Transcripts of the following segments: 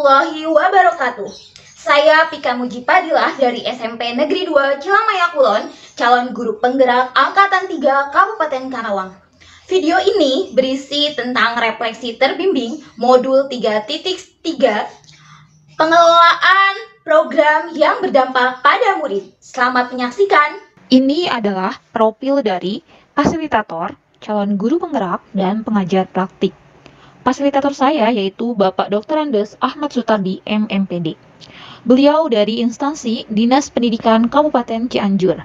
warahmatullahi wabarakatuh. Saya Pika Mujipadilah dari SMP Negeri 2 Cilamaya Kulon, calon guru penggerak Angkatan 3 Kabupaten Karawang. Video ini berisi tentang refleksi terbimbing modul 3.3, pengelolaan program yang berdampak pada murid. Selamat menyaksikan. Ini adalah profil dari fasilitator, calon guru penggerak, dan pengajar praktik. Fasilitator saya yaitu Bapak Dr. Andes Ahmad Sutardi, MMPD. Beliau dari instansi Dinas Pendidikan Kabupaten Cianjur.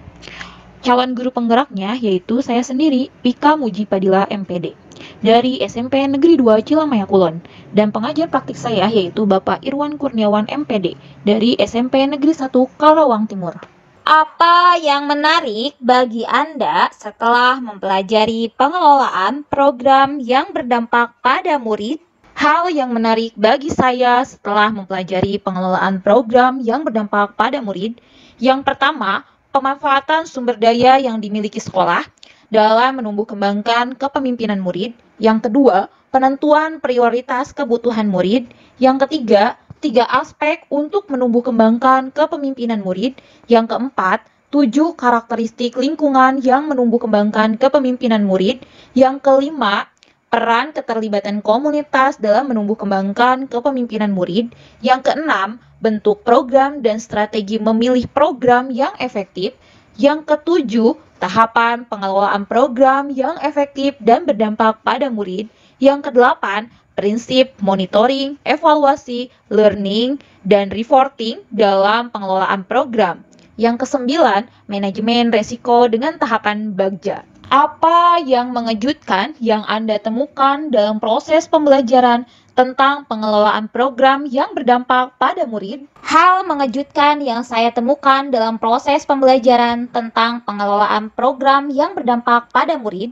Calon guru penggeraknya yaitu saya sendiri, Pika Mujipadilah, MPD, dari SMP Negeri 2 Cilamaya Kulon. Dan pengajar praktik saya yaitu Bapak Irwan Kurniawan, MPD, dari SMP Negeri 1 Karawang Timur. Apa yang menarik bagi Anda setelah mempelajari pengelolaan program yang berdampak pada murid? Hal yang menarik bagi saya setelah mempelajari pengelolaan program yang berdampak pada murid, yang pertama, pemanfaatan sumber daya yang dimiliki sekolah dalam menumbuh kembangkan kepemimpinan murid. Yang kedua, penentuan prioritas kebutuhan murid. Yang ketiga, 3 aspek untuk menumbuh kembangkan kepemimpinan murid. Yang keempat, 7 karakteristik lingkungan yang menumbuh kembangkan kepemimpinan murid. Yang kelima, peran keterlibatan komunitas dalam menumbuh kembangkan kepemimpinan murid. Yang keenam, bentuk program dan strategi memilih program yang efektif. Yang ketujuh, tahapan pengelolaan program yang efektif dan berdampak pada murid. Yang kedelapan, prinsip monitoring, evaluasi, learning, dan reporting dalam pengelolaan program. Yang kesembilan, manajemen resiko dengan tahapan bagja. Apa yang mengejutkan yang Anda temukan dalam proses pembelajaran tentang pengelolaan program yang berdampak pada murid? Hal mengejutkan yang saya temukan dalam proses pembelajaran tentang pengelolaan program yang berdampak pada murid.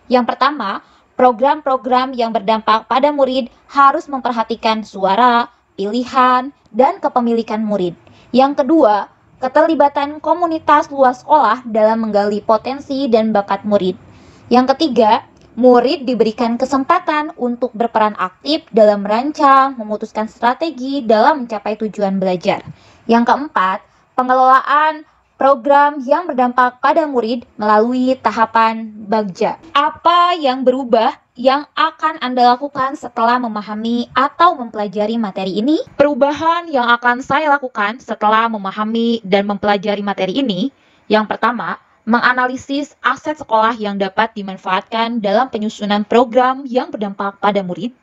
Yang pertama, program-program yang berdampak pada murid harus memperhatikan suara, pilihan, dan kepemilikan murid. Yang kedua, keterlibatan komunitas luas sekolah dalam menggali potensi dan bakat murid. Yang ketiga, murid diberikan kesempatan untuk berperan aktif dalam merancang, memutuskan strategi dalam mencapai tujuan belajar. Yang keempat, pengelolaan program yang berdampak pada murid melalui tahapan bagja. Apa yang berubah yang akan Anda lakukan setelah memahami atau mempelajari materi ini? Perubahan yang akan saya lakukan setelah memahami dan mempelajari materi ini, yang pertama, menganalisis aset sekolah yang dapat dimanfaatkan dalam penyusunan program yang berdampak pada murid.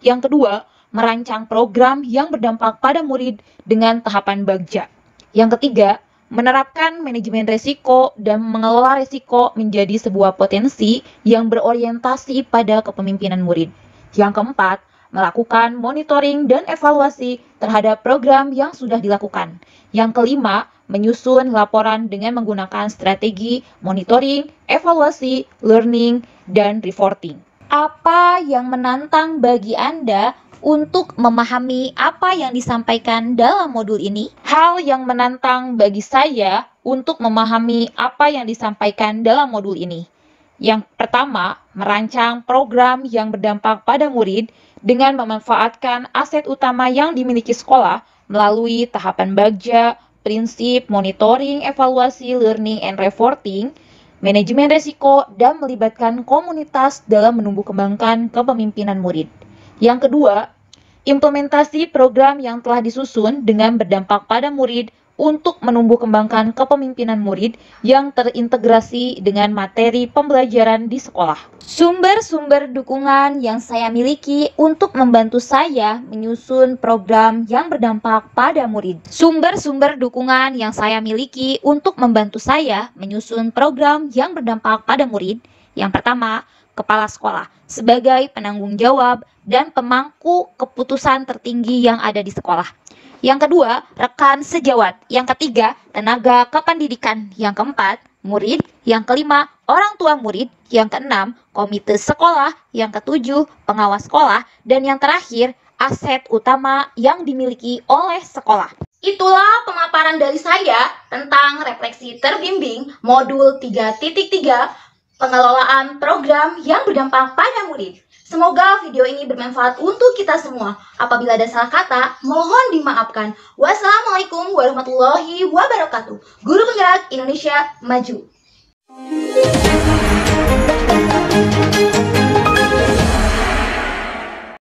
Yang kedua, merancang program yang berdampak pada murid dengan tahapan bagja. Yang ketiga, menerapkan manajemen risiko dan mengelola risiko menjadi sebuah potensi yang berorientasi pada kepemimpinan murid. Yang keempat, melakukan monitoring dan evaluasi terhadap program yang sudah dilakukan. Yang kelima, menyusun laporan dengan menggunakan strategi monitoring, evaluasi, learning, dan reporting. Apa yang menantang bagi Anda untuk memahami apa yang disampaikan dalam modul ini? Hal yang menantang bagi saya untuk memahami apa yang disampaikan dalam modul ini. Yang pertama, merancang program yang berdampak pada murid dengan memanfaatkan aset utama yang dimiliki sekolah melalui tahapan bagja, prinsip monitoring, evaluasi, learning, and reporting, manajemen risiko, dan melibatkan komunitas dalam menumbuh kembangkan kepemimpinan murid. Yang kedua, implementasi program yang telah disusun dengan berdampak pada murid untuk menumbuh kembangkan kepemimpinan murid yang terintegrasi dengan materi pembelajaran di sekolah. Sumber-sumber dukungan yang saya miliki untuk membantu saya menyusun program yang berdampak pada murid. Sumber-sumber dukungan yang saya miliki untuk membantu saya menyusun program yang berdampak pada murid. Yang pertama, kepala sekolah sebagai penanggung jawab dan pemangku keputusan tertinggi yang ada di sekolah. Yang kedua, rekan sejawat. Yang ketiga, tenaga kependidikan. Yang keempat, murid. Yang kelima, orang tua murid. Yang keenam, komite sekolah. Yang ketujuh, pengawas sekolah. Dan yang terakhir, aset utama yang dimiliki oleh sekolah. Itulah pemaparan dari saya tentang refleksi terbimbing modul 3.3, pengelolaan program yang berdampak pada murid. Semoga video ini bermanfaat untuk kita semua. Apabila ada salah kata, mohon dimaafkan. Wassalamualaikum warahmatullahi wabarakatuh. Guru Penggerak Indonesia Maju.